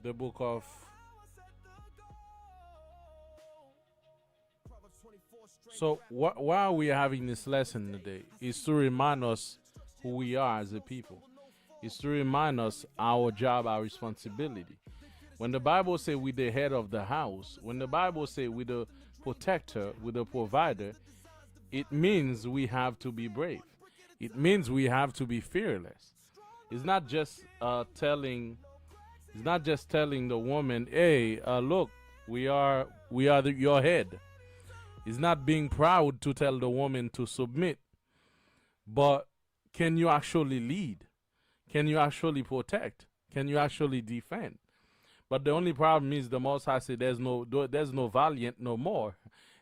the book of. So why are we having this lesson today? Is to remind us who we are as a people. It's to remind us our job, our responsibility. When the Bible says we're the head of the house, when the Bible says we're the protector, we're the provider, it means we have to be brave. It means we have to be fearless. It's not just telling. It's not just telling the woman, "Hey, look, we are your head." It's not being proud to tell the woman to submit, but can you actually lead? Can you actually protect? Can you actually defend? But the only problem is the Most High said there's no valiant no more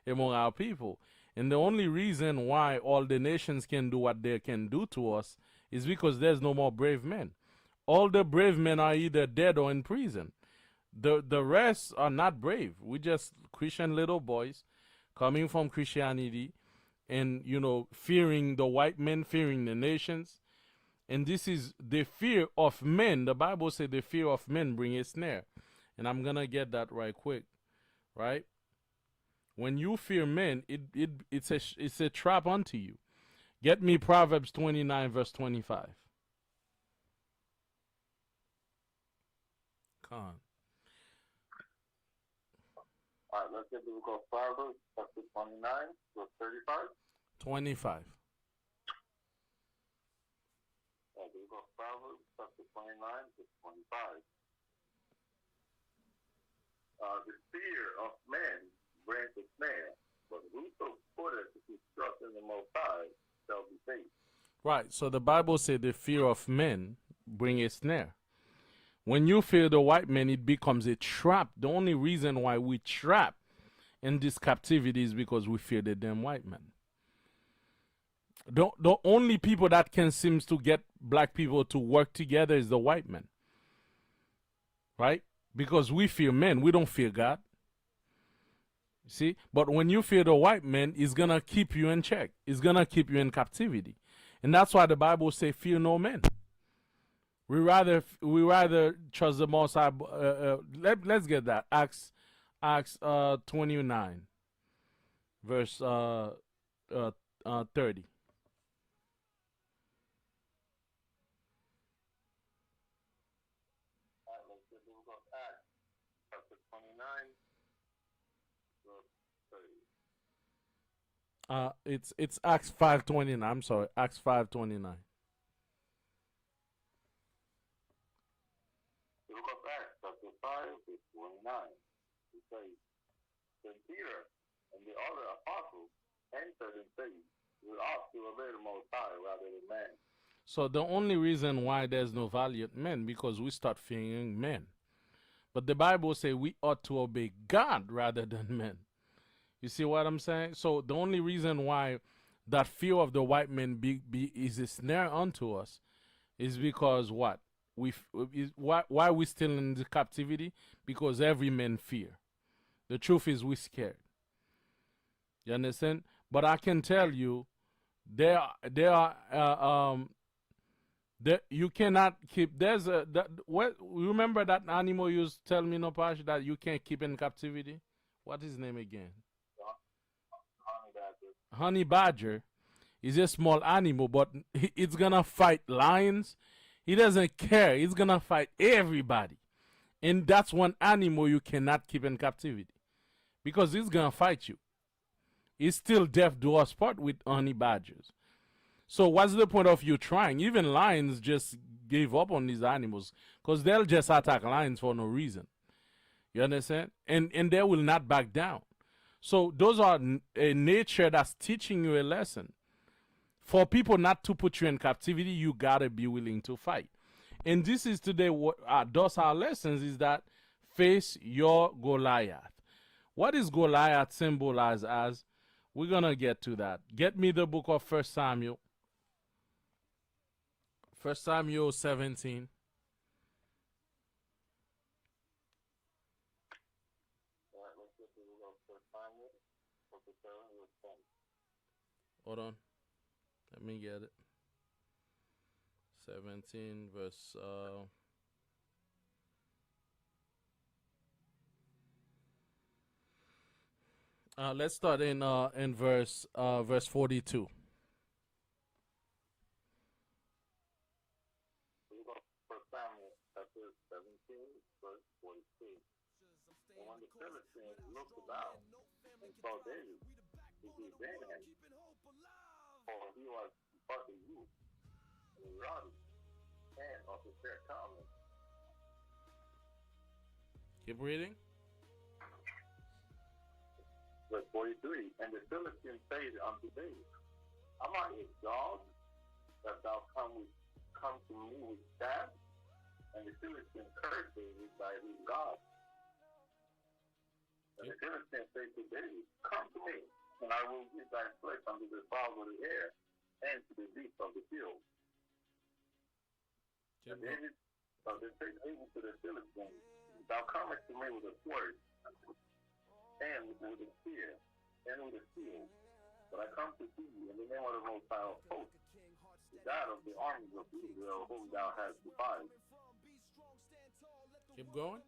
among our people. And the only reason why all the nations can do what they can do to us is because there's no more brave men. All the brave men are either dead or in prison. The rest are not brave. We just Christian little boys coming from Christianity and fearing the white men, fearing the nations. And this is the fear of men. The Bible says the fear of men bring a snare. And I'm gonna get that right quick. Right? When you fear men, it's a trap unto you. Get me Proverbs 29 verse 25. Come on. All right, let's get the book of Proverbs, chapter 29, verse 35. 25. The book of Proverbs, chapter 29, verse 25. The fear of men brings a snare, but whoso putteth his trust in the Most High shall be safe. Right, so the Bible says the fear of men bring a snare. When you fear the white man, it becomes a trap. The only reason why we trap in this captivity is because we fear the damn white man. The only people that can seems to get black people to work together is the white man. Right? Because we fear men, we don't fear God. See? But when you fear the white man, it's going to keep you in check. It's going to keep you in captivity. And that's why the Bible says, fear no man. We rather trust the Most High. Let's get that. Acts 29, verse 30. All right, let's get the book of Acts, chapter 29, verse 30. It's Acts 5:29. I'm sorry, Acts 5:29. The book of Acts, chapter 5, verse 29. It says, Then Peter and the other apostles answered and said, We ought to obey the Most High rather than man. So the only reason why there's no valiant men because we start fearing men. But the Bible says we ought to obey God rather than men. You see what I'm saying? So the only reason why that fear of the white men is a snare unto us is because what? Why we still in the captivity? Because every man fear. The truth is we scared. You understand? But I can tell you, you cannot keep. Remember that animal you tell me no Pash that you can't keep in captivity. What is his name again? Honey badger. Honey badger is a small animal, but it's gonna fight lions. He doesn't care. He's gonna fight everybody, and that's one animal you cannot keep in captivity because he's gonna fight you. He's still deaf to us part with honey badgers. So what's the point of you trying? Even lions just give up on these animals because they'll just attack lions for no reason. You understand? And they will not back down. So those are a nature that's teaching you a lesson. For people not to put you in captivity, you gotta be willing to fight. And this is today what those our lessons is that face your Goliath. What is Goliath symbolized as? We're gonna get to that. Get me the book of 1 Samuel. 1 Samuel 17. All right, let's get the book of 1 Samuel, chapter 7, verse 10. Hold on. Let me get it. 17 verse Let's start in verse 42. We go for Samuel chapter 17, verse 42. And when the Philistines looked about and saw David, he disdained him, for he was but a youth, and ruddy, and of a fair countenance. Keep reading. Verse 43. And the Philistines said unto David, am I a God that thou come to me with staff? And the Philistines cursed David by his God. And the Philistines said to David, come to me, and I will give thy flesh unto the fowls of the air, and to the beasts of the field. And David, so they said David to the Philistines, thou comest to me with a sword, and with a spear, and with a shield. But I come to see you in the name of the Most High of hosts, the God of the armies of Israel, whom thou hast defied. Keep going.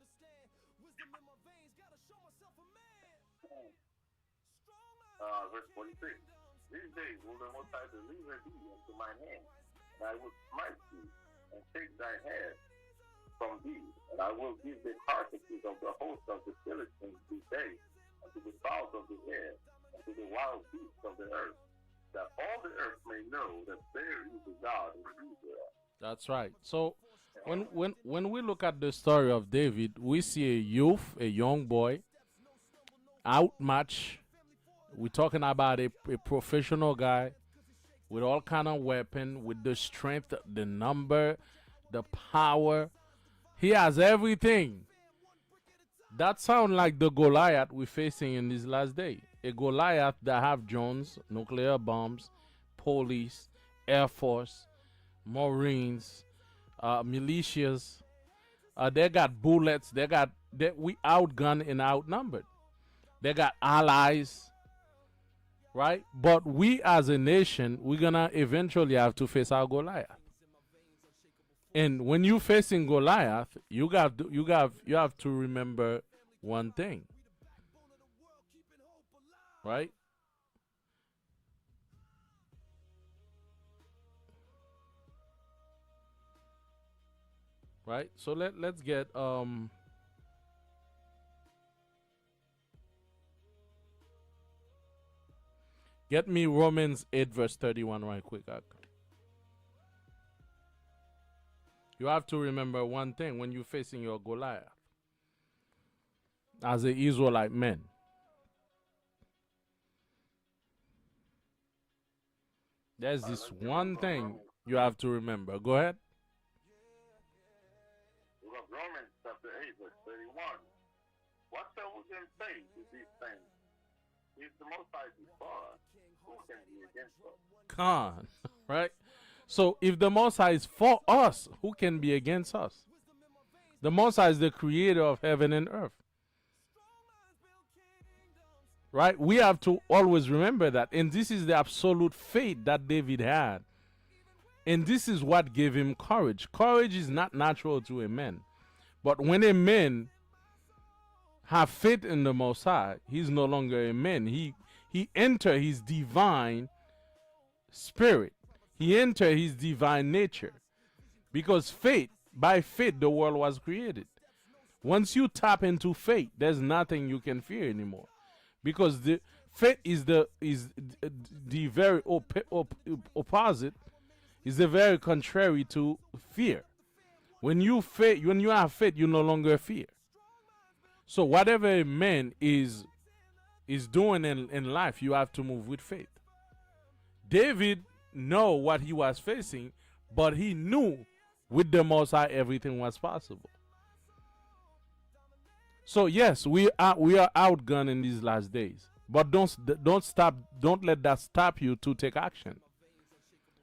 Verse 46. These days will the Most High deliver thee into my hand, and I will smite thee, and take thy head from thee, and I will give the carcasses of the host of the Philistines this day, and to the fowls of the air, and to the wild beasts of the earth, that all the earth may know that there is a God in Israel. That's right. So when we look at the story of David, we see a youth, a young boy, outmatched. We're talking about a professional guy with all kind of weapon, with the strength, the number, the power. He has everything. That sounds like the Goliath we're facing in this last day. A Goliath that have drones, nuclear bombs, police, air force, marines, militias. They got bullets. We outgunned and outnumbered. They got allies, right? But we as a nation, we're gonna eventually have to face our Goliath. And when you're facing Goliath, you have to remember one thing, right? Right. So let's get me Romans 8 verse 31 right quick. You have to remember one thing when you're facing your Goliath as an Israelite man. There's this one thing you have to remember. Go ahead. Romans chapter 8, verse 31. What shall we then say to these things? If the Most High be for us, who can be against us? Khan, right? So if the Most High is for us, who can be against us? The Most High is the creator of heaven and earth. Right? We have to always remember that. And this is the absolute faith that David had. And this is what gave him courage. Courage is not natural to a man. But when a man have faith in the Most High, he's no longer a man. He enter his divine spirit. He enter his divine nature. Because by faith, the world was created. Once you tap into faith, there's nothing you can fear anymore. Because the faith is the very opposite, is the very contrary to fear. When you have faith, you no longer fear. So whatever a man is doing in life, you have to move with faith. David know what he was facing, but he knew with the Most High everything was possible. So yes, we are outgunned in these last days, but don't let that stop you to take action.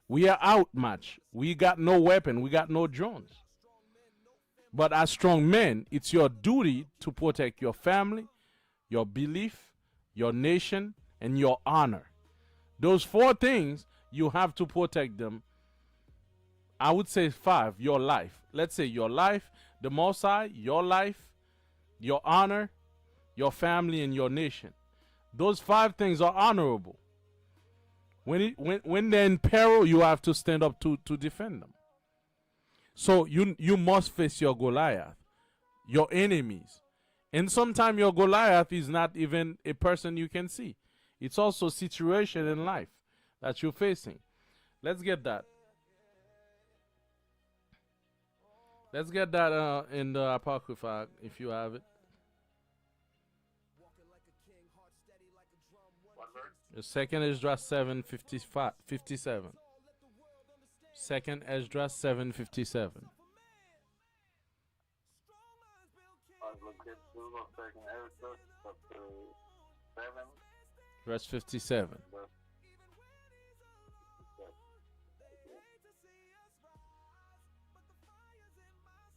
We are outmatched. We got no weapon. We got no drones. But as strong men, it's your duty to protect your family, your belief, your nation, and your honor. Those 4 things, you have to protect them. I would say 5, your life. Let's say your life, the Most High, your life, your honor, your family, and your nation. Those 5 things are honorable. When they're in peril, you have to stand up to defend them. So you must face your Goliath, your enemies. And sometimes your Goliath is not even a person you can see. It's also a situation in life that you're facing. Let's get that. Let's get that in the Apocrypha if you have it. What verse? The second Esdras 7:57. Second Esdras 7:57. Look at second Ezra, chapter 7, Verse 57. verse 57.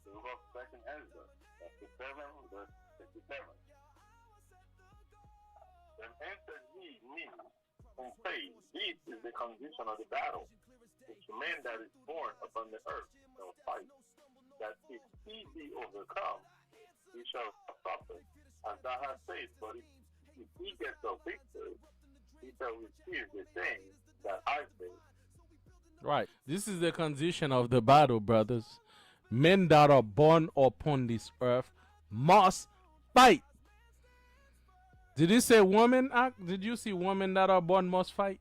The book of second Ezra, chapter 7, verse 57. Then answered he me, and said, this is the condition of the battle, which man that is born upon the earth shall fight, that if he be overcome, he shall suffer, as thou hast said, but if he gets a victory, he shall receive the thing that I say. Right. This is the condition of the battle, brothers. Men that are born upon this earth must fight. Did he say women? Did you see women that are born must fight?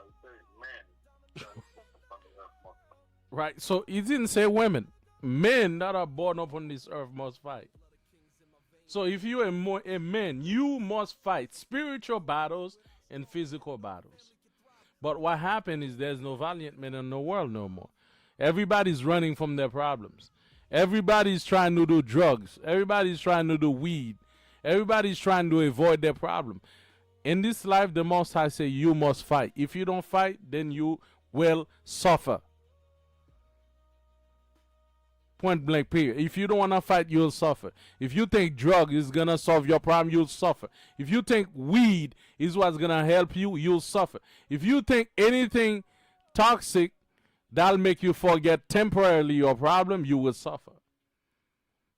It says men that is born upon the earth must fight. Right. So he didn't say women. Men that are born upon this earth must fight. So if you're a man, you must fight spiritual battles and physical battles. But what happened is there's no valiant men in the world no more. Everybody's running from their problems. Everybody's trying to do drugs. Everybody's trying to do weed. Everybody's trying to avoid their problem. In this life, the Most High say you must fight. If you don't fight, then you will suffer. Point blank period. If you don't want to fight, you'll suffer. If you think drug is going to solve your problem, you'll suffer. If you think weed is what's going to help you, you'll suffer. If you think anything toxic that'll make you forget temporarily your problem, you will suffer.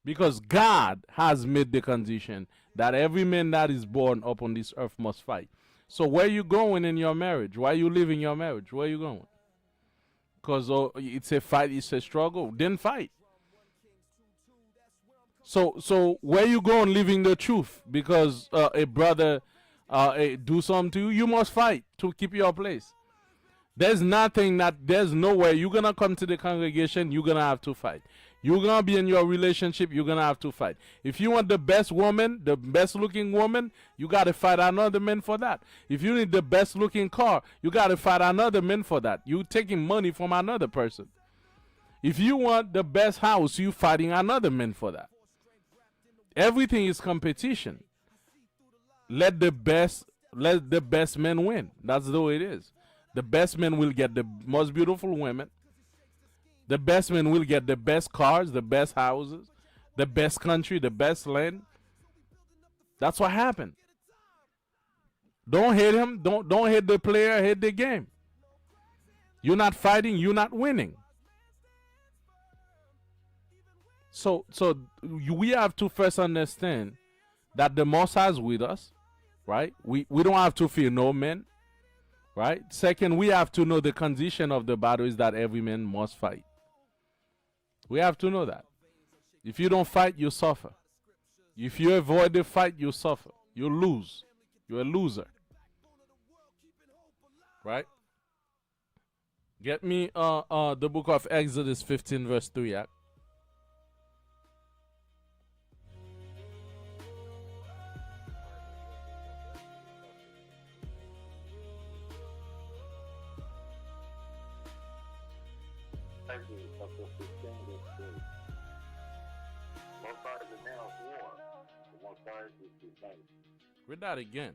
Because God has made the condition that every man that is born upon this earth must fight. So where you going in your marriage? Why you living your marriage? Where you going? Because it's a fight, it's a struggle. Then fight. So where you going living the truth? Because a brother do something to you, you must fight to keep your place. There's nowhere you're going to come to the congregation, you're going to have to fight. You're going to be in your relationship, you're going to have to fight. If you want the best woman, the best looking woman, you got to fight another man for that. If you need the best looking car, you got to fight another man for that. You taking money from another person. If you want the best house, you fighting another man for that. Everything is competition. Let the best men win. That's the way it is. The best men will get the most beautiful women. The best men will get the best cars, the best houses, the best country, the best land. That's what happened. Don't hate him. Don't hate the player. Hate the game. You're not fighting. You're not winning. So we have to first understand that the Most High is with us, right? We don't have to fear no man, right? Second, we have to know the condition of the battle is that every man must fight. We have to know that. If you don't fight, you suffer. If you avoid the fight, you suffer. You lose. You're a loser. Right? Get me the book of Exodus 15 verse 3. Exodus chapter 15, verse 3. Most High is a man of war. The Most High is his name. Read that again.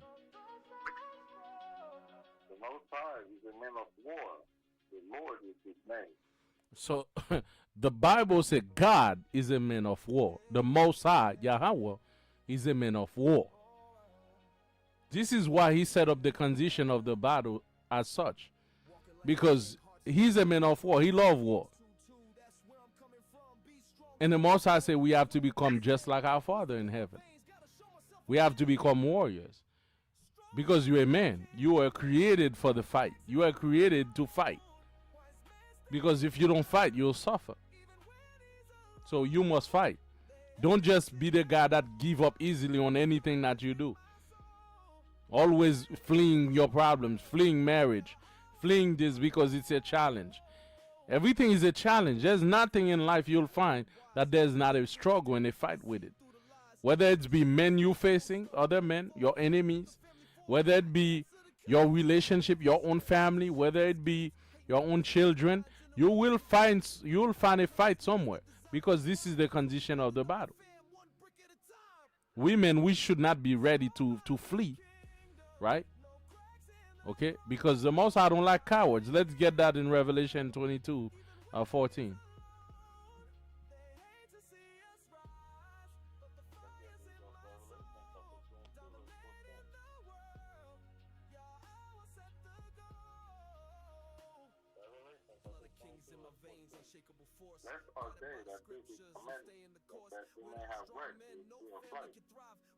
The Most High is a man of war. The Lord is his name. So the Bible says God is a man of war. The Most High, Yahawah, is a man of war. This is why he set up the condition of the battle as such. Because he's a man of war. He loves war. And the Most High say we have to become just like our Father in heaven. We have to become warriors because you're a man. You are created for the fight. You are created to fight. Because if you don't fight, you'll suffer. So you must fight. Don't just be the guy that give up easily on anything that you do. Always fleeing your problems, fleeing marriage, fleeing this because it's a challenge. Everything is a challenge. There's nothing in life you'll find that there's not a struggle and a fight with it. Whether it be men you facing, other men, your enemies, whether it be your relationship, your own family, whether it be your own children, you'll find a fight somewhere because this is the condition of the battle. Women, we should not be ready to flee, right? Okay, because the Most High don't like cowards. Let's get that in Revelation 22, 14. Blessed are they that do his commandments, that they may have rest in their flight,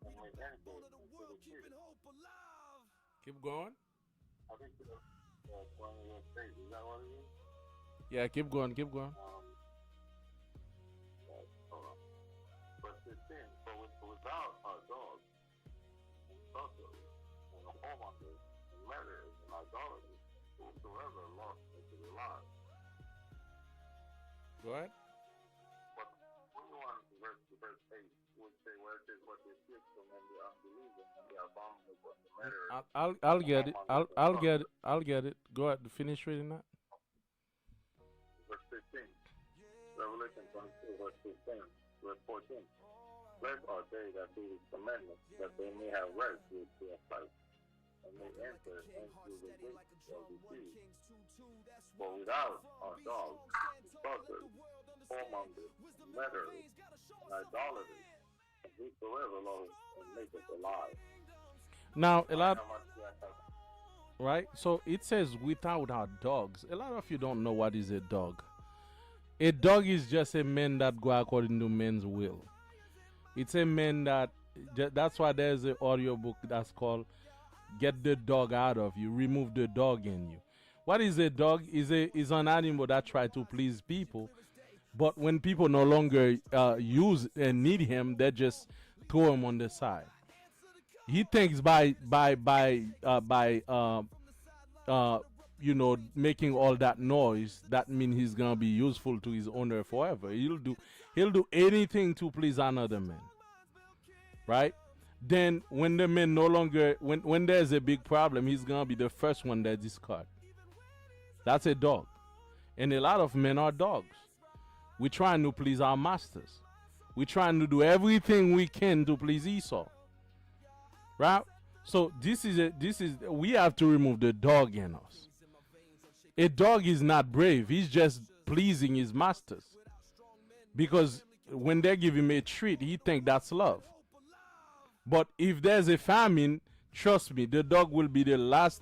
and may enter into the city. Keep going. I think it's 20 state. Is that what it is? Yeah, keep going, keep going. Hold on. But 15, for without are dogs, and sorcerers, and whoremongers, and murderers, and idolaters, whosoever lost into the lives. Go ahead. But 21 verse 8 would say where it says what they seek from and the unbelieving and the abominable and the murderers. I'll get it. I'll get it. I'll get it. Go ahead. Finish reading that. Verse 15. Revelation 22 verse 15. Verse 14. Blessed are they that do his commandments, that they may have rest with their sight, and may enter into the gates of the sea. For without are dogs, sorcerers, whoremongers, murderers, and idolaters, and whosoever loves and maketh a lie. Now, a lot, right? So it says without our dogs. A lot of you don't know what is a dog. A dog is just a man that go according to men's will. It's a man that's why there's an audio book that's called "Get the Dog Out of You," remove the dog in you. What is a dog? Is an animal that try to please people, but when people no longer use and need him, they just throw him on the side. He thinks by making all that noise, that means he's gonna be useful to his owner forever. He'll do anything to please another man, right? Then when the man no longer when there's a big problem, he's gonna be the first one that discard. That's a dog. And a lot of men are dogs. We're trying to please our masters. We're trying to do everything we can to please Esau. Right? So we have to remove the dog in us. A dog is not brave. He's just pleasing his masters. Because when they give him a treat, he thinks that's love. But if there's a famine, trust me, the dog will be the last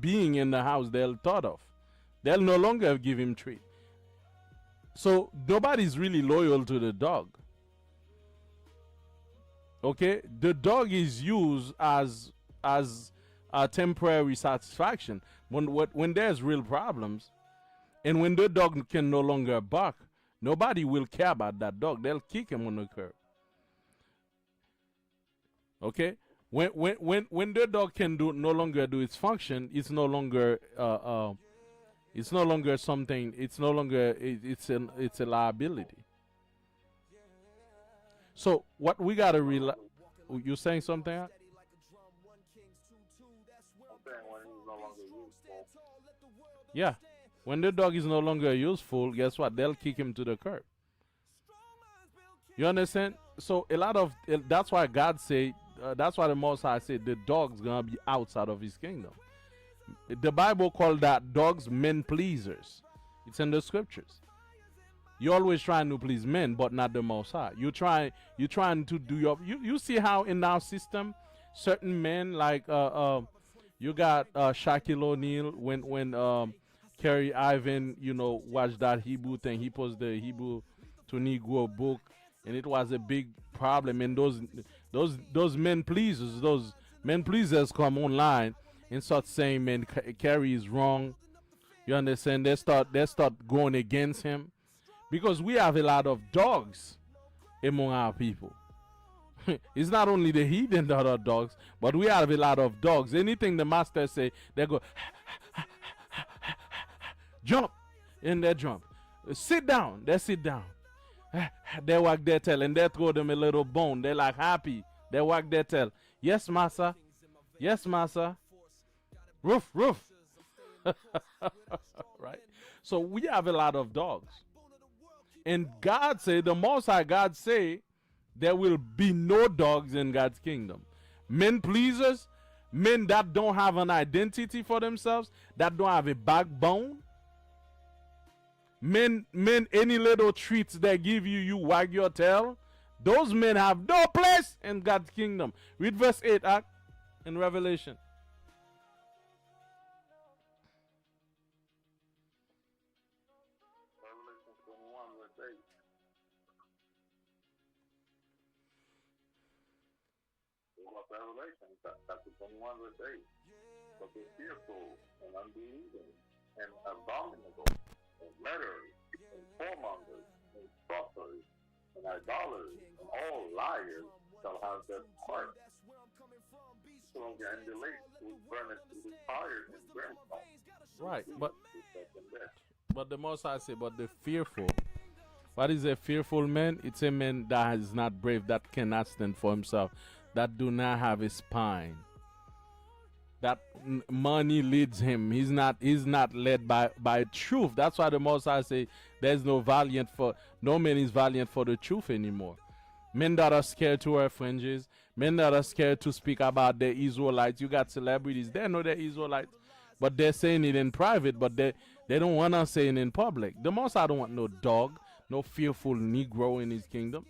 being in the house they'll thought of. They'll no longer give him treat. So nobody's really loyal to the dog. Okay, the dog is used as a temporary satisfaction when there's real problems, and when the dog can no longer bark, nobody will care about that dog. They'll kick him on the curb. Okay, when the dog can no longer do its function, it's no longer something. It's no longer it's a liability. So what we gotta realize. You saying something? I'm saying when he's no longer useful. Yeah, when the dog is no longer useful, guess what? They'll kick him to the curb. You understand? So that's why God say. That's why the Most High said the dog's gonna be outside of His kingdom. The Bible called that dogs men pleasers. It's in the scriptures. You're always trying to please men, but not the Most High. You're trying to do your. You see how in our system, certain men like you got Shaquille O'Neal when Kerry Ivan watched that Hebrew thing. He posted the Hebrew to Negro book, and it was a big problem. And those men pleasers come online and start saying, "Man, Kerry is wrong." You understand? They start going against him because we have a lot of dogs among our people. It's not only the heathen that are dogs, but we have a lot of dogs. Anything the master say, they go jump, and they jump. Sit down, they sit down. They wag their tail and they throw them a little bone. They're like happy. They wag their tail. Yes, massa. Yes, massa. Roof, roof. Right? So we have a lot of dogs. And God say, the Most High God say, there will be no dogs in God's kingdom. Men pleasers, men that don't have an identity for themselves, that don't have a backbone. Men, any little treats they give you, you wag your tail. Those men have no place in God's kingdom. Read verse 8 in Revelation. Revelation 21, verse 8. Revelation chapter 21, verse 8. But the fearful and unbelieving and abominable and murderers and whoremongers and sorcerers and idolaters and all liars shall have their part and the lake which burneth through fire and brimstone. Right, but the Most High say, but the fearful. What is a fearful man? It's a man that is not brave, that cannot stand for himself, that do not have a spine. That money leads him. He's not led by truth. That's why the Most High say there's no man is valiant for the truth anymore. Men that are scared to wear fringes, men that are scared to speak about the Israelites. You got celebrities, they know they're Israelites, but they're saying it in private, but they don't want to say it in public. The Most High don't want no dog, no fearful Negro in his kingdom.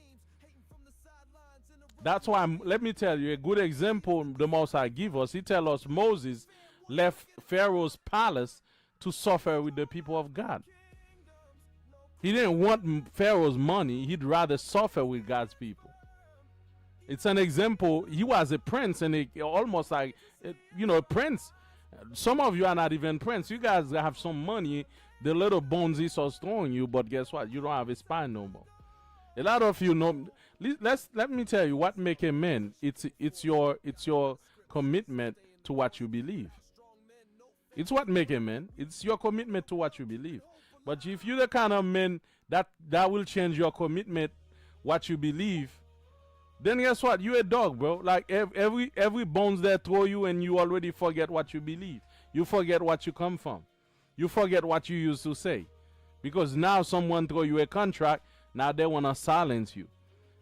That's why, let me tell you, a good example the Most High give us. He tell us Moses left Pharaoh's palace to suffer with the people of God. He didn't want Pharaoh's money. He'd rather suffer with God's people. It's an example. He was a prince, and almost like, a prince. Some of you are not even prince. You guys have some money. The little bones Esau's throwing you, but guess what? You don't have a spine no more. A lot of you know. Let me tell you what make a man. It's your commitment to what you believe. It's what make a man. It's your commitment to what you believe. But if you're the kind of man that will change your commitment, what you believe, then guess what? You're a dog, bro. Like every bones they throw you, and you already forget what you believe. You forget what you come from. You forget what you used to say, because now someone throw you a contract. Now they wanna silence you.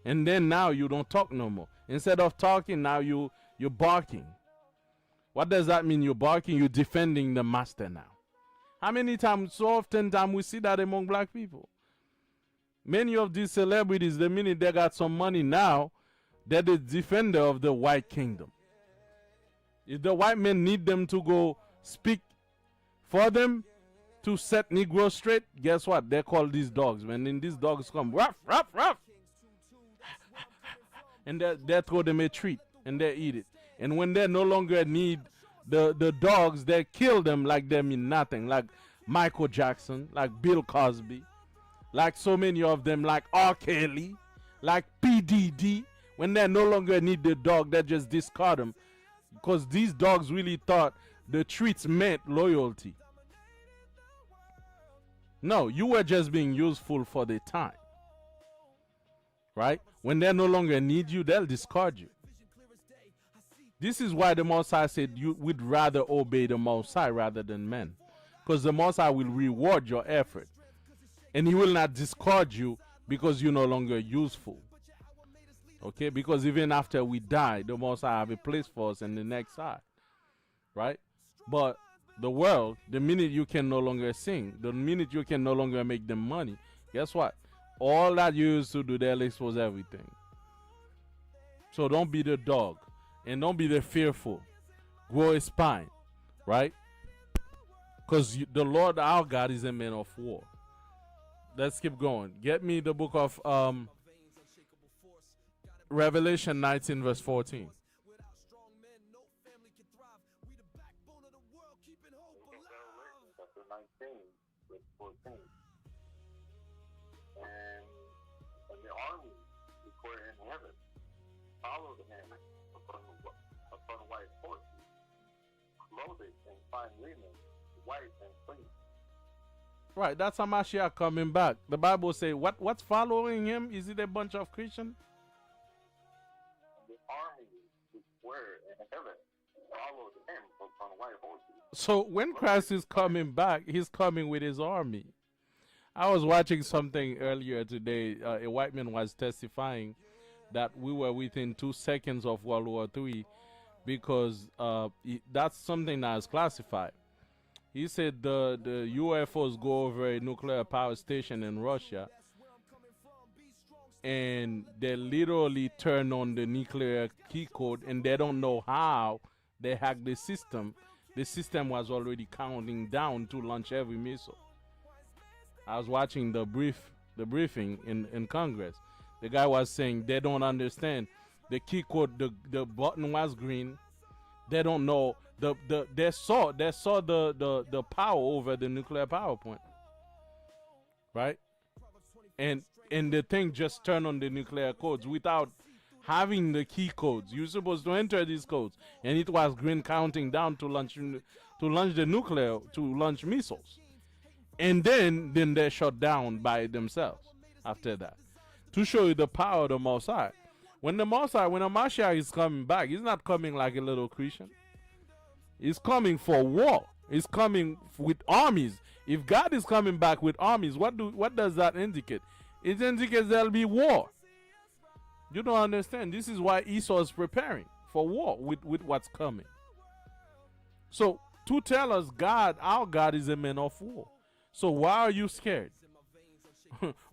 And then now you don't talk no more. Instead of talking, now you're barking. What does that mean? You're barking, you're defending the master now. How many times, so often we see that among black people? Many of these celebrities, the minute they got some money now, they're the defender of the white kingdom. If the white men need them to go speak for them, to set Negro straight, guess what? They call these dogs. When these dogs come, ruff, ruff, ruff. And they throw them a treat and they eat it. And when they no longer need the dogs, they kill them like they mean nothing. Like Michael Jackson, like Bill Cosby, like so many of them, like R. Kelly, like PDD. When they no longer need the dog, they just discard them. Because these dogs really thought the treats meant loyalty. No, you were just being useful for the time. Right? When they no longer need you, they'll discard you. This is why the Most High said you would rather obey the Most High rather than men. Because the Most High will reward your effort. And he will not discard you because you're no longer useful. Okay? Because even after we die, the Most High have a place for us in the next side. Right? But the world, the minute you can no longer sing, the minute you can no longer make them money, guess what? All that you used to do, they'll expose everything. So don't be the dog. And don't be the fearful. Grow a spine. Right? Because the Lord our God is a man of war. Let's keep going. Get me the book of Revelation 19 verse 14. Revelation chapter 19, verse 14. And the army which were in heaven followed him upon white horses, clothed in fine linen, white and clean. Right, that's Hamashiach coming back. The Bible say what's following him? Is it a bunch of Christians? And the army which were in heaven followed him upon white horses. So when Christ is coming back, he's coming with his army. I was watching something earlier today. A white man was testifying that we were within 2 seconds of World War III because that's something that is classified. He said the UFOs go over a nuclear power station in Russia and they literally turn on the nuclear key code and they don't know how they hacked the system. The system was already counting down to launch every missile. I was watching the briefing in Congress. The guy was saying they don't understand. The key code, the button was green. They don't know they saw the power over the nuclear power plant, right? And the thing just turned on the nuclear codes without having the key codes. You're supposed to enter these codes, and it was green counting down to launch the nuclear, to launch missiles, and then they shut down by themselves after that to show you the power of the Most High. When the Mashiach is coming back, he's not coming like a little Christian. He's coming for war. He's coming with armies. If God is coming back with armies, what does that indicate? It indicates there'll be war. You don't understand. This is why Esau is preparing for war with what's coming. So to tell us our God is a man of war. So why are you scared?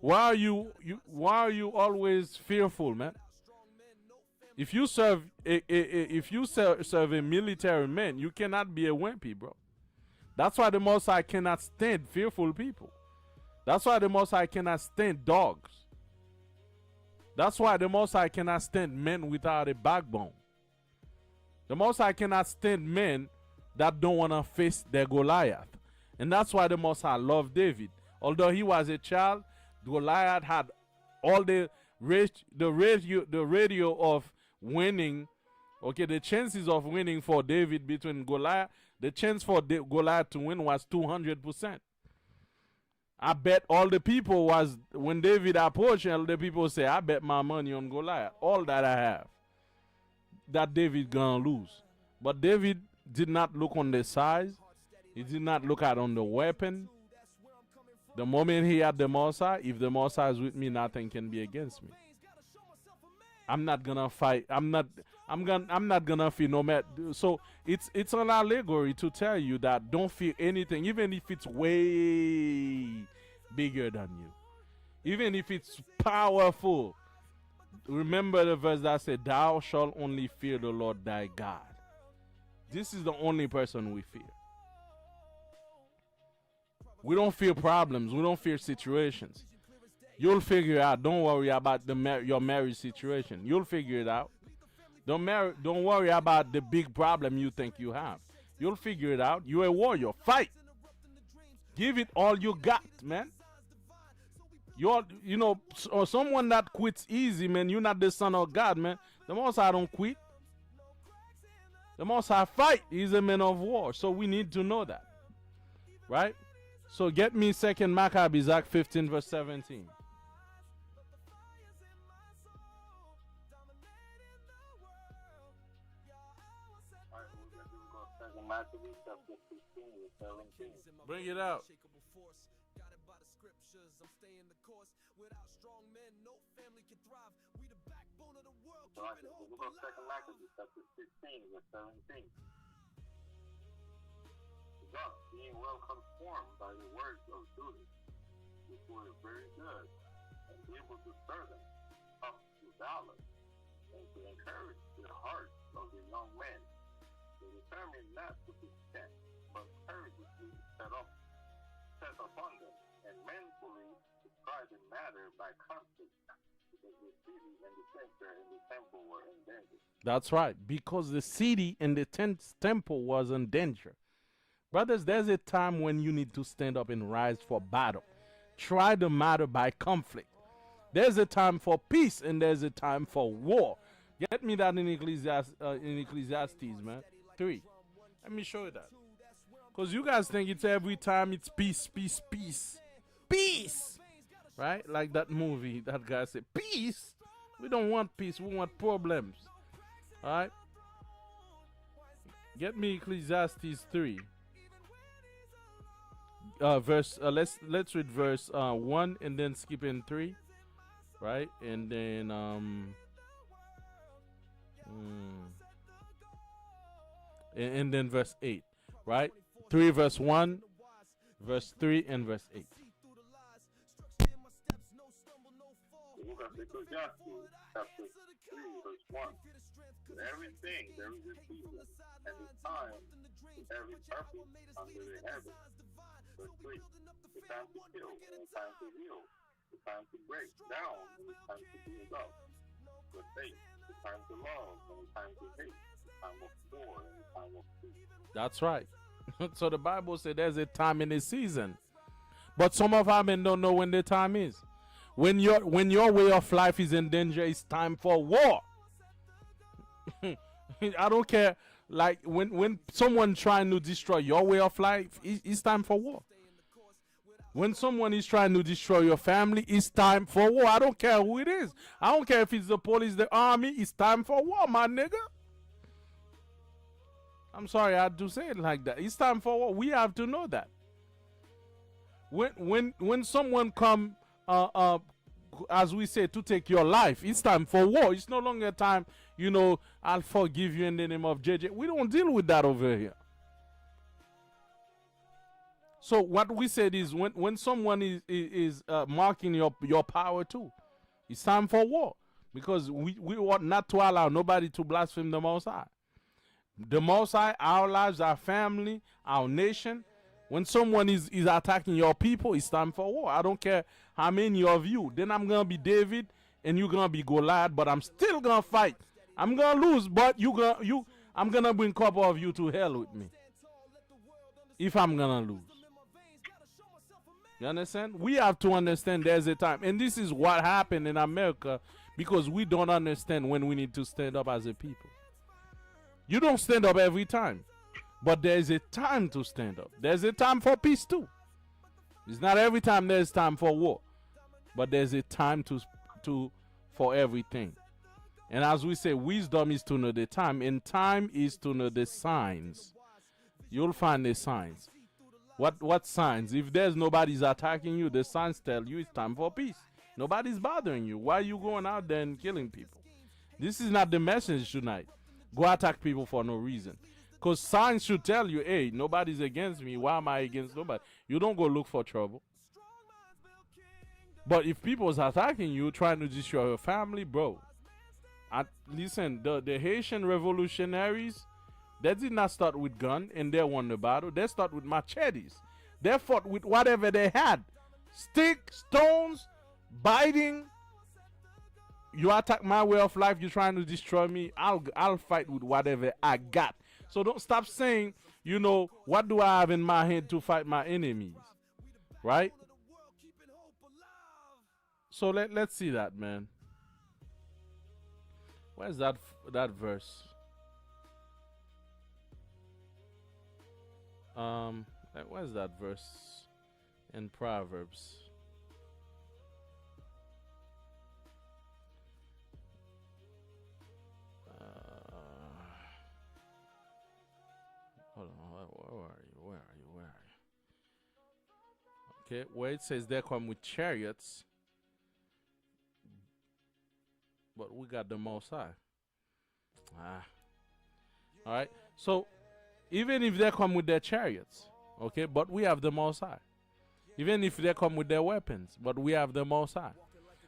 why are you always fearful, man? If you serve a military man, you cannot be a wimpy, bro. That's why the Most High cannot stand fearful people. That's why the Most High cannot stand dogs. That's why the Most High cannot stand men without a backbone. The Most High cannot stand men that don't want to face their Goliath. And that's why the Most High loved David. Although he was a child, Goliath had all the radio of winning. Okay, the chances of winning for David between Goliath, the chance for Goliath to win was 200%. I bet all the people was, when David approached, all the people say, I bet my money on Goliath, all that I have, that David gonna lose. But David did not look on the size. He did not look at on the weapon. The moment he had the Most High, if the Most High is with me, nothing can be against me. I'm not gonna fight. I'm not gonna fear no matter. So it's an allegory to tell you that don't fear anything, even if it's way bigger than you, even if it's powerful. Remember the verse that said, "Thou shalt only fear the Lord thy God." This is the only person we fear. We don't fear problems. We don't fear situations. You'll figure it out. Don't worry about your marriage situation. You'll figure it out. Don't worry about the big problem you think you have. You'll figure it out. You're a warrior. Fight. Give it all you got, man. Or someone that quits easy, man. You're not the son of God, man. The Most High don't quit. The Most High fight. He's a man of war. So we need to know that, right? So get me 2nd Maccabees, Act 15, verse 17. Bring it out. Thus, being well conformed by the words of Judas, which were very good, and able to stir them up to valor, and to encourage the hearts of the young men, to determine not to be sent, but courageously set upon them, and manfully to try the matter by conflict because the city and the center and the temple were in danger. That's right. Because the city and the temple was in danger. Brothers, there's a time when you need to stand up and rise for battle. Try the matter by conflict. There's a time for peace and there's a time for war. Get me that in Ecclesiastes, man. 3. Let me show you that. Because you guys think it's every time it's peace, peace, peace. Peace! Right? Like that movie, that guy said, peace? We don't want peace, we want problems. Alright? Get me Ecclesiastes 3. Let's read verse 1 and then skip in 3. Right? And then and then verse 8. Right? 3 verse 1, verse 3, and verse 8. The book of Ecclesiastes, chapter 3, verse 1. To everything there is a season, and a time to every purpose under the heaven. Verse 3. The time to kill, and the time to heal, the time to break down, and the time to build up. Verse 8. The time to love, and the time to hate, the time of war, and the time of peace. That's right. So the Bible said there's a time and a season. But some of our men don't know when the time is. When your way of life is in danger, it's time for war. I don't care. Like when someone trying to destroy your way of life, it's time for war. When someone is trying to destroy your family, it's time for war. I don't care who it is. I don't care if it's the police, the army. It's time for war, my nigga. I'm sorry I had to say it like that. It's time for war. We have to know that. When someone come, as we say, to take your life, it's time for war. It's no longer time, I'll forgive you in the name of JJ. We don't deal with that over here. So what we said is when someone is marking your power too, it's time for war. Because we want not to allow nobody to blaspheme the Most High. The Most High, our lives, our family, our nation. When someone is attacking your people, it's time for war. I don't care how many of you. Then I'm going to be David and you're going to be Goliath, but I'm still going to fight. I'm going to lose, but I'm going to bring a couple of you to hell with me. If I'm going to lose. You understand? We have to understand there's a time. And this is what happened in America because we don't understand when we need to stand up as a people. You don't stand up every time. But there's a time to stand up. There's a time for peace too. It's not every time there's time for war. But there's a time for everything. And as we say, wisdom is to know the time. And time is to know the signs. You'll find the signs. What signs? If there's nobody's attacking you, the signs tell you it's time for peace. Nobody's bothering you. Why are you going out there and killing people? This is not the message tonight. Go attack people for no reason. Because signs should tell you, hey, nobody's against me. Why am I against nobody? You don't go look for trouble. But if people's attacking you, trying to destroy your family, bro. Listen, the Haitian revolutionaries, they did not start with gun and they won the battle. They start with machetes. They fought with whatever they had. Stick, stones, biting. You attack my way of life, you're trying to destroy me, I'll fight with whatever I got. So don't stop saying, what do I have in my head to fight my enemies? Right? So let's see that, man. Where's that verse? Where's that verse in Proverbs? Hold on, where are you? Okay, where it says they come with chariots, but we got the Most High. All right. So even if they come with their chariots, okay, but we have the Most High. Even if they come with their weapons, but we have the Most High.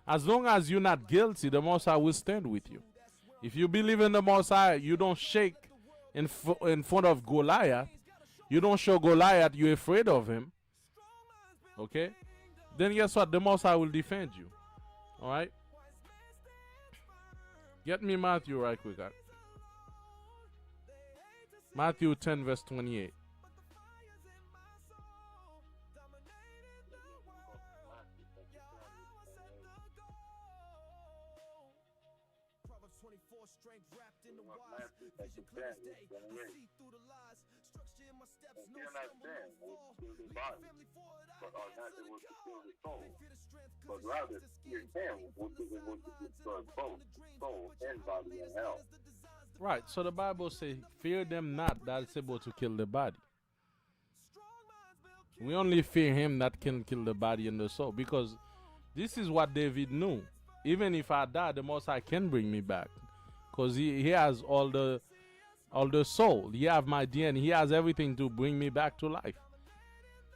As long as you're not guilty, the Most High will stand with you. If you believe in the Most High, you don't shake in front of Goliath. You don't show Goliath you're afraid of him. Okay? then guess what? The Most High will defend you. All right. Get me Matthew right quick. Matthew 10 verse 28. And fear not them which kill the body, but are not able to kill the soul, but rather fear him which is able to destroy both soul and body in hell. Right. So the Bible says, "Fear them not that is able to kill the body." We only fear him that can kill the body and the soul, because this is what David knew. Even if I die, the Most High can bring me back, because he has all the soul. He have my DNA. He has everything to bring me back to life.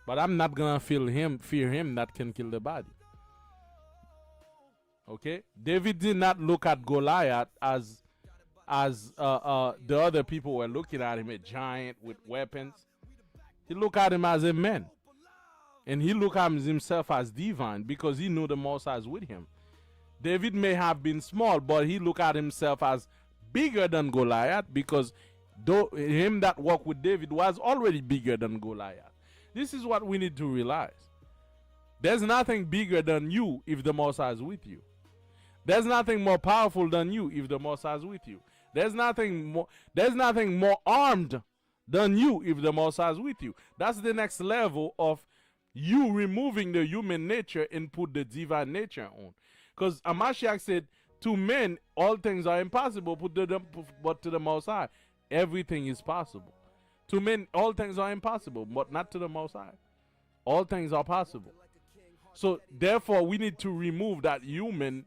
But I'm not gonna fear him that can kill the body. Okay? David did not look at Goliath as the other people were looking at him, a giant with weapons. He looked at him as a man. And he looked at himself as divine, because he knew the Most High is with him. David may have been small, but he looked at himself as bigger than Goliath, because though him that walked with David was already bigger than Goliath. This is what we need to realize. There's nothing bigger than you if the Most High is with you. There's nothing more powerful than you if the Most High is with you. There's nothing more armed than you if the Most High is with you. That's the next level of you removing the human nature and put the divine nature on. Because Amashiach said, to men, all things are impossible, but to the Most High, everything is possible. To men, all things are impossible, but not to the Most High. All things are possible. So, therefore, we need to remove that human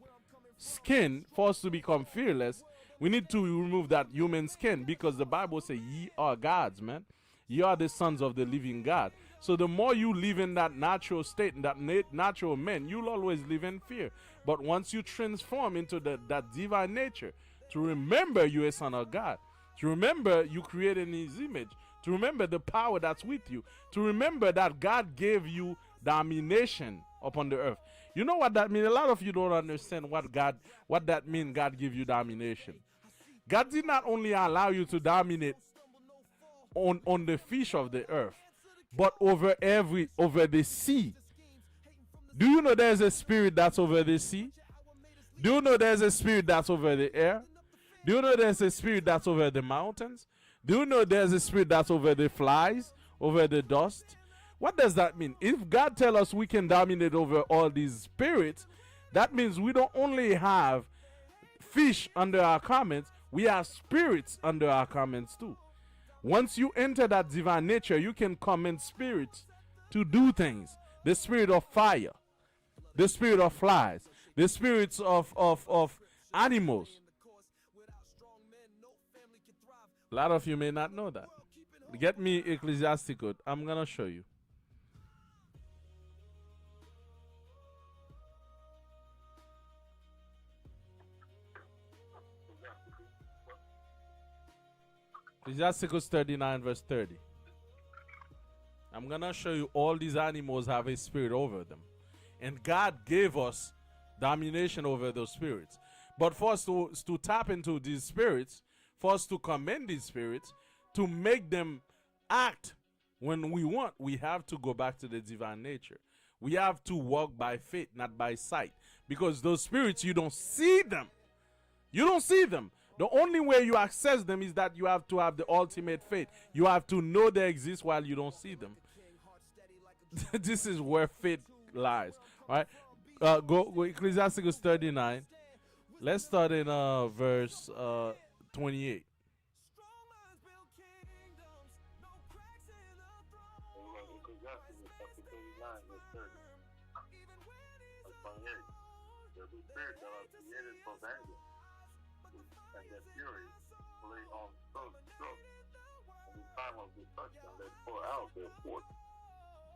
skin for us to become fearless. We need to remove that human skin, because the Bible says, ye are gods, man. Ye are the sons of the living God. So the more you live in that natural state, in that natural man, you'll always live in fear. But once you transform into that divine nature, to remember you're a son of God, to remember you created in his image, to remember the power that's with you, to remember that God gave you domination upon the earth. You know what that means? A lot of you don't understand what that means, God give you domination. God did not only allow you to dominate on the fish of the earth, but over the sea. Do you know there's a spirit that's over the sea? Do you know there's a spirit that's over the air? Do you know there's a spirit that's over the mountains? Do you know there's a spirit that's over the flies, over the dust? What does that mean? If God tells us we can dominate over all these spirits, that means we don't only have fish under our comments, we have spirits under our comments too. Once you enter that divine nature, you can command spirits to do things. The spirit of fire, the spirit of flies, the spirits of animals. A lot of you may not know that. Get me Ecclesiasticus. I'm going to show you. Ecclesiasticus 39 verse 30. I'm going to show you all these animals have a spirit over them. And God gave us domination over those spirits. But for us to tap into these spirits, for us to command these spirits, to make them act when we want, we have to go back to the divine nature. We have to walk by faith, not by sight. Because those spirits, you don't see them. You don't see them. The only way you access them is that you have to have the ultimate faith. You have to know they exist while you don't see them. This is where faith lies. All right? Go Ecclesiasticus 39. Let's start in verse 28. And their fury play on strokes. In the time of destruction, they pour out their force,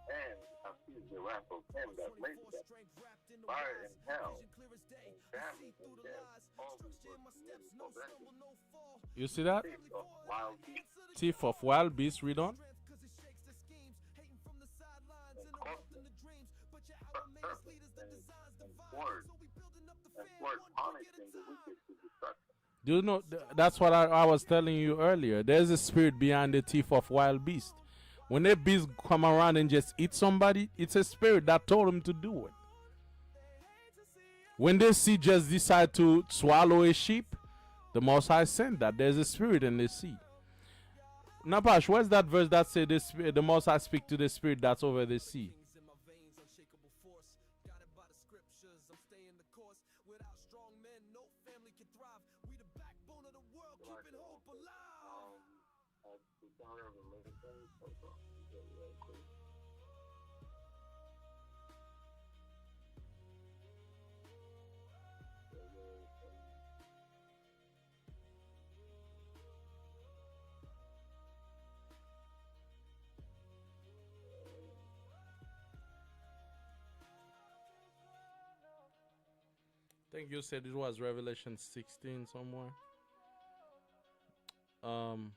and appease the wrath of him that made them. Fire and hell, and famine and death, all these were created for vengeance. You see that? Thief of wild beasts, Thief of wild beasts, read on. and custom, sword, and sword punishing the wicked to destruction. Do you know? That's what I was telling you earlier. There's a spirit behind the teeth of wild beast. When a beast come around and just eat somebody, it's a spirit that told him to do it. When the sea just decide to swallow a sheep, the Most High sent that. There's a spirit in the sea. Napash, where's that verse that said the Most High speak to the spirit that's over the sea? I think you said it was Revelation 16 somewhere. Um,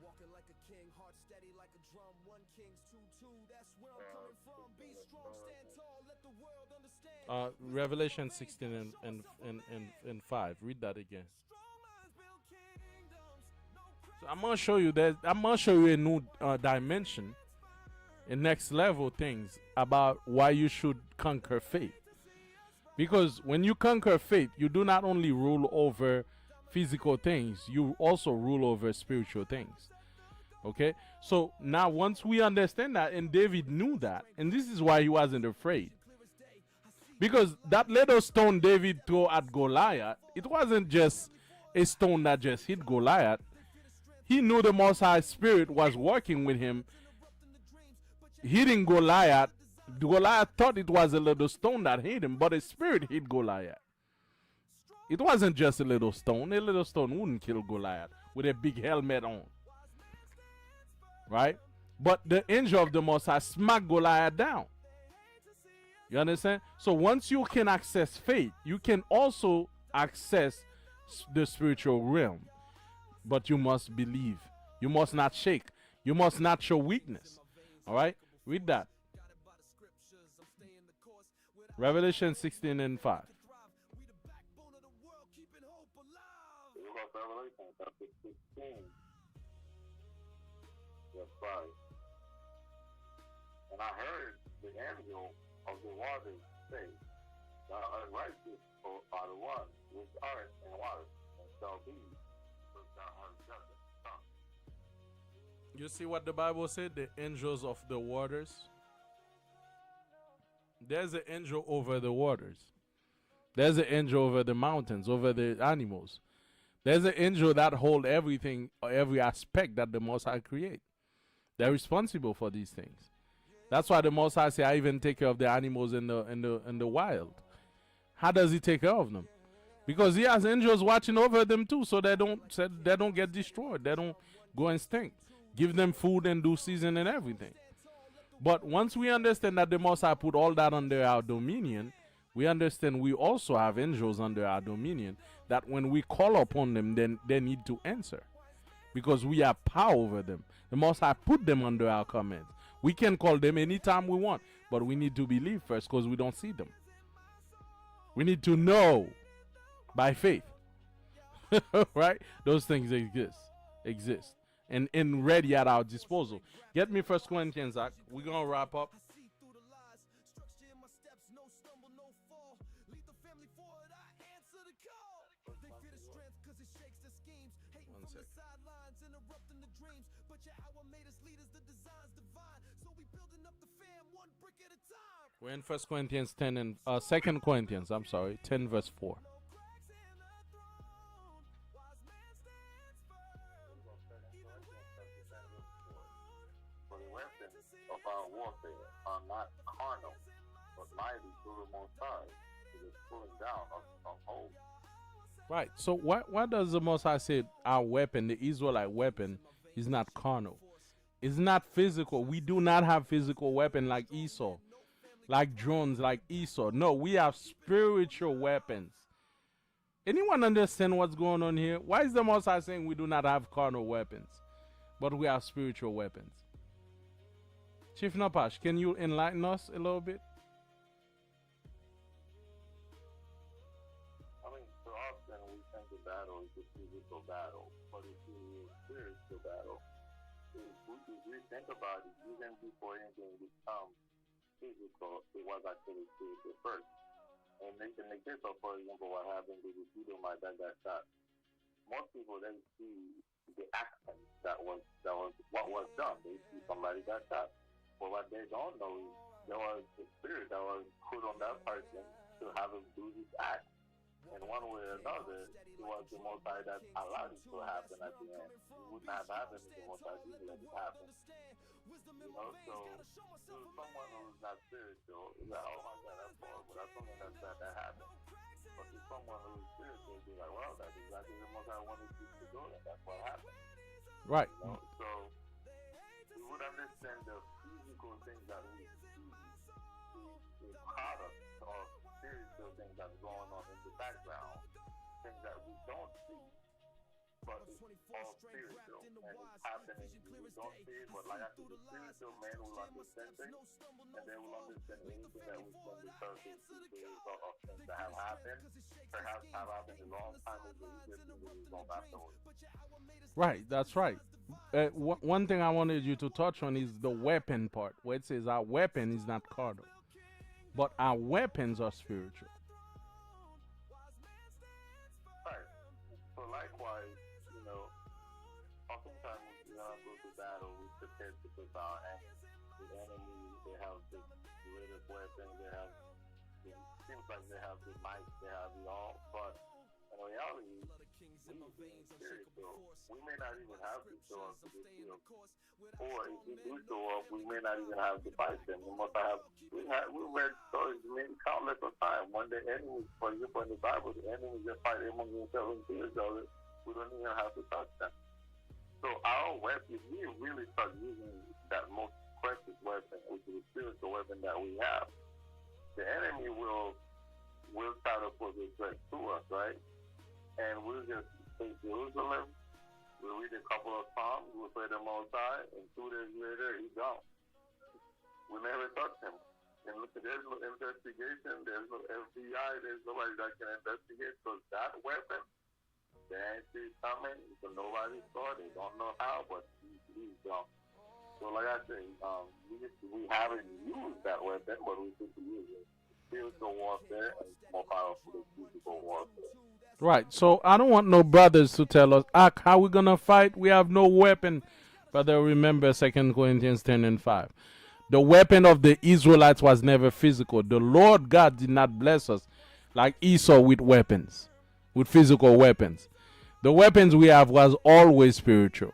Walking like a king, heart steady like a drum. One Kings 2-2. That's where I'm coming from. Be strong, stand tall, let the world understand. Revelation 16 and 5. Read that again. So I'm gonna show you that. I'm gonna show you a new dimension, a next level things about why you should conquer faith. Because when you conquer faith, you do not only rule over physical things, you also rule over spiritual things. Okay? So now once we understand that, and David knew that, and this is why he wasn't afraid. Because that little stone David threw at Goliath, it wasn't just a stone that just hit Goliath. He knew the Most High Spirit was working with him, hitting Goliath. Goliath thought it was a little stone that hit him, but a spirit hit Goliath. It wasn't just a little stone. A little stone wouldn't kill Goliath with a big helmet on. Right? But the angel of the Most High smacked Goliath down. You understand? So once you can access faith, you can also access the spiritual realm. But you must believe. You must not shake. You must not show weakness. All right? Read that. Revelation 16 and 5. Revelation chapter 16, verse 5. And I heard the angel of the waters say, Thou art righteous, O are the one which art in water, and shall be, because thou hast judged the sun. You see what the Bible said? The angels of the waters. There's an angel over the waters. There's an angel over the mountains, over the animals. There's an angel that hold everything, every aspect that the Most High create. They're responsible for these things. That's why the Most High say, I even take care of the animals in the wild. How does he take care of them? Because he has angels watching over them too, so they don't get destroyed. They don't go extinct. Give them food and due season and everything. But once we understand that the Most High put all that under our dominion, we understand we also have angels under our dominion that when we call upon them, then they need to answer. Because we have power over them. The Most High put them under our commands. We can call them anytime we want, but we need to believe first because we don't see them. We need to know by faith. Right? Those things exist. And ready at our disposal. Get me 1 Corinthians, Zach. We're going to wrap up. One sec. We're in 1 Corinthians 10 and 2 Corinthians, 10 verse 4. For the weapons of our warfare are not carnal, but mighty through the Most High, to the pulling down of strongholds. Right. So why does the Most High say our weapon, the Israelite weapon, is not carnal? It's not physical. We do not have physical weapon like Esau. like drones, like Esau. No, we have spiritual weapons. Anyone understand what's going on here? Why is the Most High saying we do not have carnal weapons, but we have spiritual weapons? Chief Napash, can you enlighten us a little bit? I mean, so often we think the battle is a physical battle, but it's really a spiritual battle. If we think about it, even before anything becomes physical, it was actually spiritual first. And in the case of, for example, what happened to the Edomite that got shot, most people, they see the action that was what was done. They see somebody got shot. But what they don't know is there was a spirit that was put on that person to have him do this act. And one way or another, it was the Most High that allowed it to happen at the end. It wouldn't have happened if the Most High didn't let it happen. You know, so to someone who's not spiritual, it's like, oh my God, that's horrible. That's something that happened. But to someone who's spiritual, it's like, well, that's exactly the Most High wanted you to do, and that's what happened. Right. You know, so we would understand the physical things that we see, the product of spiritual things that's going on in the background, things that we don't see, but it's all spiritual and it's happening. We don't see it, but like I said, the spiritual man will understand things, and they will understand anything that we see on the surface is the result of things that have happened, perhaps have happened a long time ago, just the result afterwards. Right, that's right. One thing I wanted you to touch on is the weapon part, where it says our weapon is not carnal, but our weapons are spiritual. Right. So likewise, you know, oftentimes when we go to battle, we prepare to put our the enemy. They have the greatest weapon. They have. It seems like they have the might. They have it all, but in reality, spiritual. We may not even have to show up to this field. Or if we do show up, we may not even have to fight them. We read stories many countless of times when the enemy, for example, in the Bible, the enemy just fight among themselves and kill each other. We don't even have to touch them. So our weapon, we really start using that most precious weapon, which is the spiritual weapon that we have. The enemy will try to put this threat to us, right? And we'll just take Jerusalem, we'll read a couple of Psalms, we'll pray the Most High, and 2 days later, he's gone. We never touch him. And look, there's no investigation, there's no FBI, there's nobody that can investigate, because that weapon, the answer is coming, so nobody saw it, they don't know how, but he's gone. So like I say, we haven't used that weapon, but we should be using it. Spiritual warfare and more powerful than physical warfare. Right. So I don't want no brothers to tell us, how we gonna fight? We have no weapon. Brother, remember 2 Corinthians 10:5. The weapon of the Israelites was never physical. The Lord God did not bless us like Esau with weapons, with physical weapons. The weapons we have was always spiritual.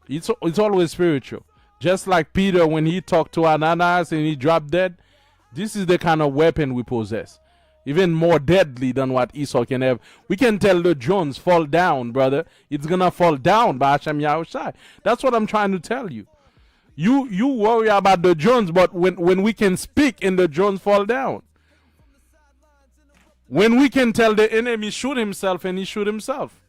It's always spiritual. Just like Peter when he talked to Ananias and he dropped dead. This is the kind of weapon we possess. Even more deadly than what Esau can have. We can tell the drones fall down, brother. It's going to fall down by Hashem Yahushai. That's what I'm trying to tell you. You worry about the drones, but when we can speak and the drones fall down. When we can tell the enemy shoot himself and he shoot himself.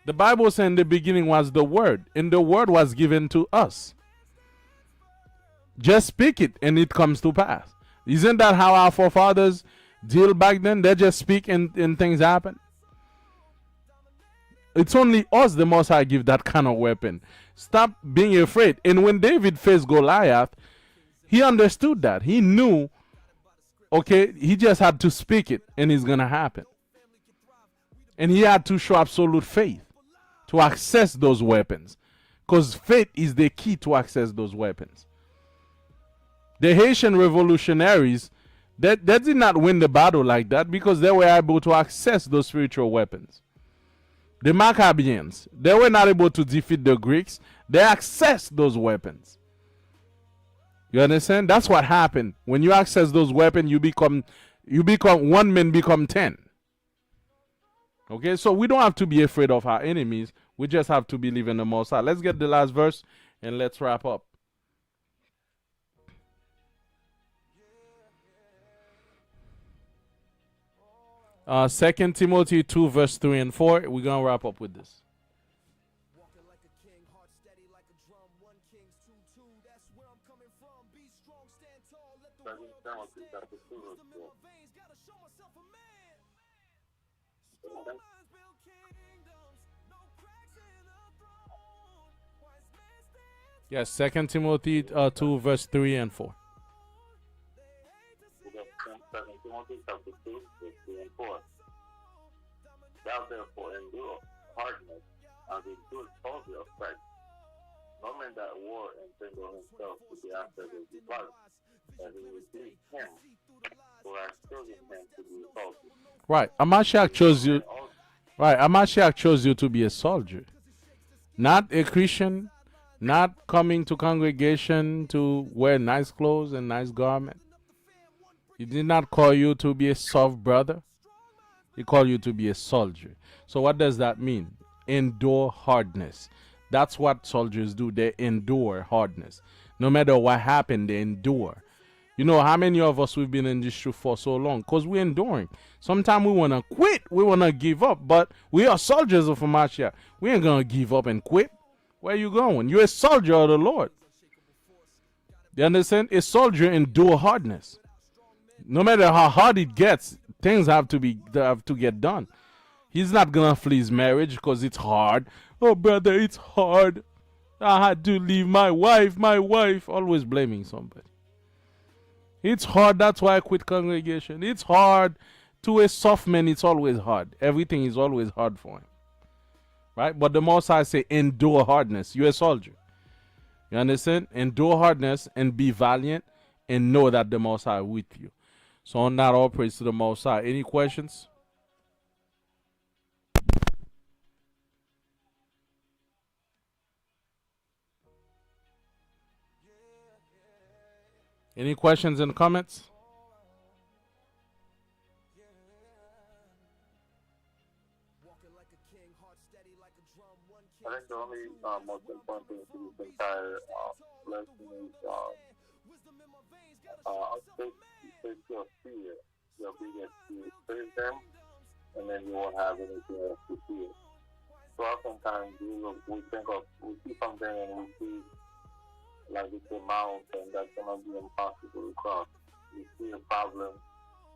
The Bible says in the beginning was the Word, and the Word was given to us. Just speak it, and it comes to pass. Isn't that how our forefathers deal back then? They just speak, and things happen. It's only us, the Most High, give that kind of weapon. Stop being afraid. And when David faced Goliath, he understood that. He knew, okay, he just had to speak it, and it's going to happen. And he had to show absolute faith to access those weapons, because faith is the key to access those weapons. The Haitian revolutionaries, they did not win the battle like that because they were able to access those spiritual weapons. The Maccabees, they were not able to defeat the Greeks. They accessed those weapons. You understand? That's what happened. When you access those weapons, you become one man become 10. Okay, so we don't have to be afraid of our enemies. We just have to believe in the Most High. Let's get the last verse and let's wrap up. 2 Timothy 2, verse 3 and 4. We're going to wrap up with this. Walking like a king, heart steady like a drum. 1 Kings 2:2. That's where I'm coming from. Be strong, stand tall. Let the world understand. Wisdom in my veins, gotta show myself a man. Strong minds build kingdoms. No cracks in the throne. Wise man stands. Yes, 2 Timothy 2, verse 3 and 4. Timothy chapter 2, verse 3 and 4. Thou therefore endure hardness as a good soldier of Christ. No man that war entangle himself with the after of his life, that he will please him who has chosen him to be a soldier. Right. Amashiach chose you. Right. Amashiach chose you to be a soldier. Not a Christian, not coming to congregation to wear nice clothes and nice garments. He did not call you to be a soft brother. He called you to be a soldier. So what does that mean? Endure hardness. That's what soldiers do. They endure hardness. No matter what happened, they endure. You know how many of us we've been in this truth for so long? Because we're enduring. Sometimes we want to quit. We want to give up. But we are soldiers of Mashiach. We ain't going to give up and quit. Where you going? You're a soldier of the Lord. You understand? A soldier endure hardness. No matter how hard it gets, things have to get done. He's not gonna flee his marriage because it's hard. Oh, brother, it's hard. I had to leave my wife. Always blaming somebody. It's hard. That's why I quit congregation. It's hard. To a soft man, it's always hard. Everything is always hard for him. Right? But the Most High say, endure hardness. You're a soldier. You understand? Endure hardness and be valiant and know that the Most High is with you. So on that, all praise to the Most High. Any questions? Any questions and comments? Walking like a king, heart steady like a drum. 1 King. I think the only most important thing to this entire lesson is take your fear, your biggest fear, face them, and then you won't have anything else to fear. So oftentimes we see something and we see like it's a mountain that's gonna be impossible to cross. We see a problem,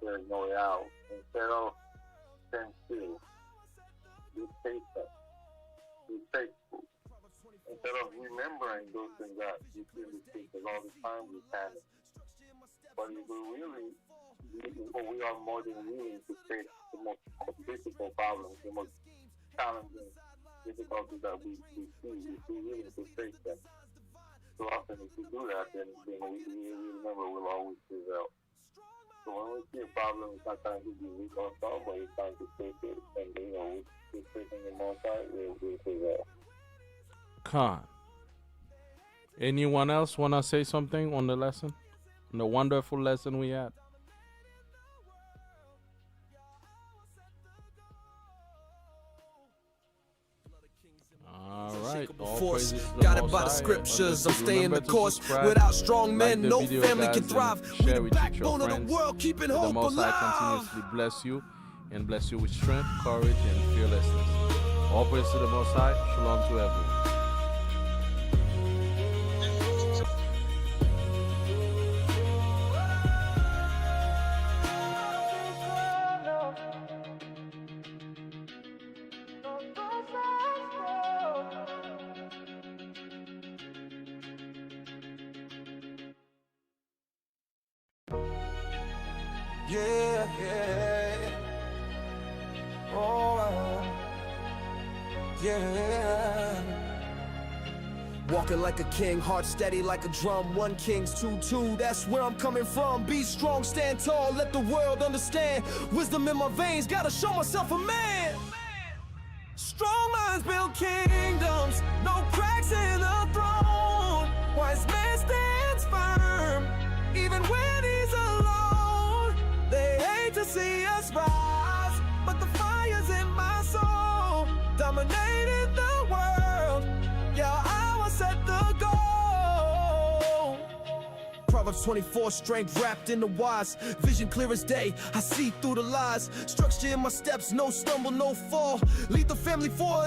there's no way out. Instead of stand still, be patient, be faithful. Instead of remembering those things that you see in the scriptures all the time, we panic. But if we are more than willing to face the most difficult problems, the most challenging difficulties that we see, if we're willing to face them. So often if we do that, then we remember we'll always prevail. So when we see a problem, it's not trying to be weak or strong, but it's trying to face it. And, we're facing the Most High, we'll prevail. Khan. Anyone else want to say something on the lesson? On the wonderful lesson we had? All right. All praises to the Guided Most by the High. scriptures, I'm Remember staying the to course. subscribe, Without strong like men, the no video, family guys, can and thrive. share We're the it with your backbone of the friends. world, keeping May the hope Most High alive. continuously bless you and bless you with strength, courage, and fearlessness. All praise to the Most High. Shalom to everyone. Yeah. Oh, yeah. Walking like a king, heart steady like a drum. 1 Kings 2:2. That's where I'm coming from. Be strong, stand tall. Let the world understand. Wisdom in my veins, gotta show myself a man. Strong minds build kingdoms. No cracks in the throne. Wise man stands firm, even when he's alone. They hate to see us rise, but the fire's in my soul. dominated the world. Yahawah set the goal. Proverbs 24, strength wrapped in the wise. Vision clear as day, I see through the lies. Structure in my steps, no stumble, no fall. Lead the family forward.